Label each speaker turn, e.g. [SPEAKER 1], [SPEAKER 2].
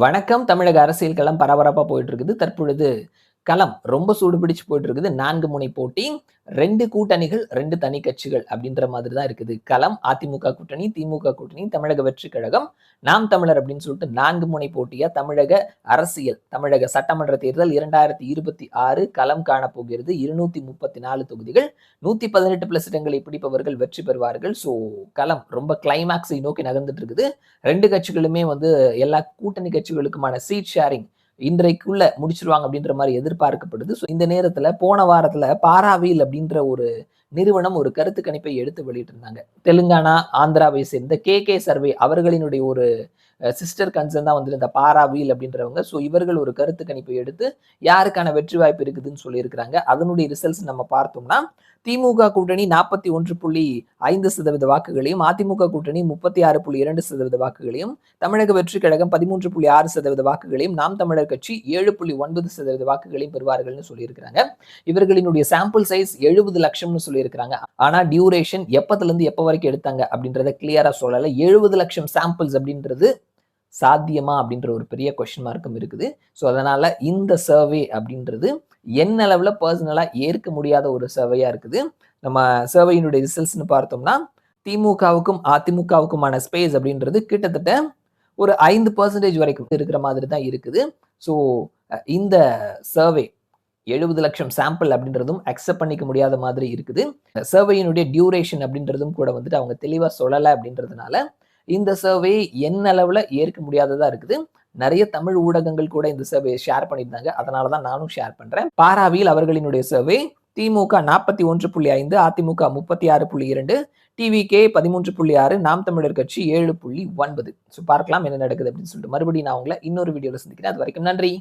[SPEAKER 1] வணக்கம். தமிழக அரசியல் களம் பரபரப்பா போயிட்டு இருக்குது. தற்பொழுது களம் ரொம்ப சூடு பிடிச்சு போயிட்டு இருக்குது. 4 முனை போட்டி. 2 கூட்டணிகள், 2 தனி கட்சிகள் அப்படின்ற மாதிரி தான் இருக்குது. களம் அதிமுக கூட்டணி, திமுக கூட்டணி, தமிழக வெற்றி கழகம், நாம் தமிழர் அப்படின்னு சொல்லிட்டு 4 முனை போட்டியா தமிழக அரசியல், தமிழக சட்டமன்ற தேர்தல் 2026 களம் காணப்போகிறது. 234 தொகுதிகள், 118 பிளஸ் இடங்களை பிடிப்பவர்கள் வெற்றி பெறுவார்கள். ஸோ களம் ரொம்ப கிளைமாக்ஸை நோக்கி நகர்ந்துட்டு இருக்குது. 2 கட்சிகளுமே எல்லா கூட்டணி கட்சிகளுக்குமான சீட் ஷேரிங் இன்றைக்குள்ள முடிச்சிருவாங்க அப்படின்ற மாதிரி எதிர்பார்க்கப்படுது. ஸோ இந்த நேரத்துல போன வாரத்துல பாராவீல் அப்படின்ற ஒரு நிறுவனம் ஒரு கருத்து கணிப்பை எடுத்து வெளியிட்டிருந்தாங்க. தெலுங்கானா, ஆந்திராவை சேர்ந்த கே சர்வே அவர்களினுடைய ஒரு சிஸ்டர் கன்சர்ன் தான் இந்த பாராவீல் அப்படின்றவங்க. ஸோ இவர்கள் ஒரு கருத்து கணிப்பை எடுத்து யாருக்கான வெற்றி வாய்ப்பு இருக்குதுன்னு சொல்லியிருக்கிறாங்க. அதனுடைய ரிசல்ட்ஸ் நம்ம பார்த்தோம்னா திமுக கூட்டணி 41.5% வாக்குகளையும், அதிமுக கூட்டணி 36.2% வாக்குகளையும், தமிழக வெற்றி கழகம் 13.6% வாக்குகளையும், நாம் தமிழர் கட்சி 7.9% வாக்குகளையும் பெறுவார்கள்னு சொல்லியிருக்கிறாங்க. இவர்களினுடைய சாம்பிள் சைஸ் 70 லட்சம்னு சொல்லியிருக்கிறாங்க. ஆனா டியூரேஷன் எப்பத்துல இருந்து எப்ப வரைக்கும் எடுத்தாங்க அப்படின்றத கிளியரா சொல்லல. 70 லட்சம் சாம்பிள்ஸ் அப்படின்றது சாத்தியமா அப்படின்ற ஒரு பெரிய கொஸ்டின் மார்க்கும் இருக்குது. ஸோ அதனால இந்த சர்வே அப்படின்றது என்ன அளவுல பர்சனலா ஏற்க முடியாத ஒரு சர்வேயா இருக்குது. நம்ம சர்வேயினுடைய ரிசல்ட்ஸ்னு பார்த்தோம்னா திமுகவுக்கும் அதிமுகவுக்குமான ஸ்பேஸ் அப்படின்றது கிட்டத்தட்ட ஒரு 5% வரைக்கும் இருக்கிற மாதிரி தான் இருக்குது. ஸோ இந்த சர்வே 70 லட்சம் சாம்பிள் அப்படின்றதும் அக்செப்ட் பண்ணிக்க முடியாத மாதிரி இருக்குது. சர்வேயினுடைய டியூரேஷன் அப்படின்றதும் கூட அவங்க தெளிவா சொல்லலை அப்படின்றதுனால இந்த சர்வே என்ன அளவுல ஏற்க முடியாததா இருக்குது. நிறைய தமிழ் ஊடகங்கள் கூட இந்த சர்வே ஷேர் பண்ணியிருந்தாங்க. அதனால தான் நானும் ஷேர் பண்றேன். பாராவில் அவர்களினுடைய சர்வே திமுக 41.5, அதிமுக 36.2, டிவிகே 13.6, நாம் தமிழர் கட்சி 7.9. ஸோ பார்க்கலாம் என்ன நடக்குது அப்படின்னு சொல்லிட்டு மறுபடியும் நான் உங்களை இன்னொரு வீடியோல சந்திக்கிறேன். அது வரைக்கும் நன்றி.